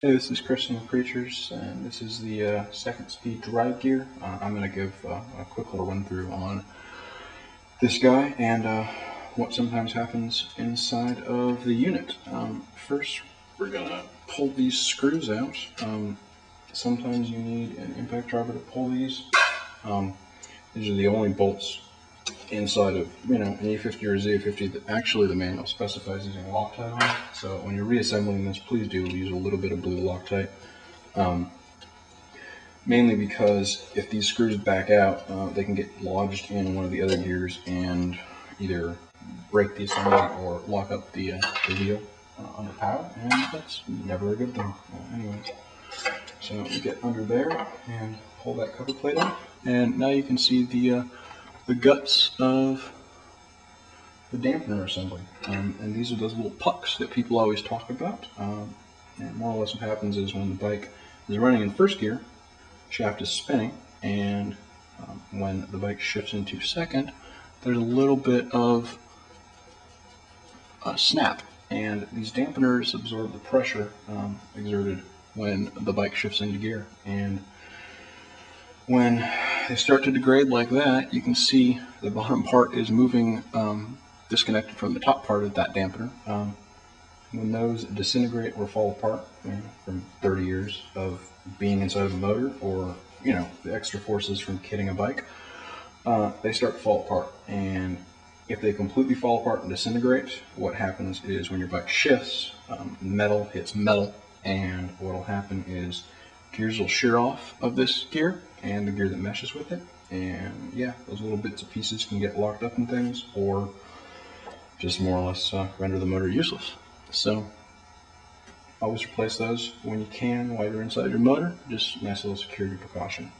Hey, this is Chris from the Preachers, and this is the second speed drive gear. I'm going to give a quick little run through on this guy and what sometimes happens inside of the unit. First, we're going to pull these screws out. Sometimes you need an impact driver to pull these. These are the only bolts inside of an E50 or ZA50 that actually the manual specifies using Loctite on. So when you're reassembling this, please do use a little bit of blue Loctite. Mainly because if these screws back out, they can get lodged in one of the other gears and either break the assembly or lock up the wheel under power, and that's never a good thing. Anyways, so we get under there and pull that cover plate off, and now you can see the guts of the dampener assembly, and these are those little pucks that people always talk about. And more or less what happens is when the bike is running in first gear, shaft is spinning, and when the bike shifts into second, there's a little bit of snap, and these dampeners absorb the pressure exerted when the bike shifts into gear. And when they start to degrade like that, you can see the bottom part is moving disconnected from the top part of that dampener. When those disintegrate or fall apart from 30 years of being inside of a motor, or the extra forces from kitting a bike, they start to fall apart. And if they completely fall apart and disintegrate, what happens is when your bike shifts, metal hits metal, and what will happen is gears will shear off of this gear and the gear that meshes with it, and yeah, those little bits and pieces can get locked up in things, or just more or less render the motor useless. So always replace those when you can while you're inside your motor. Just a nice little security precaution.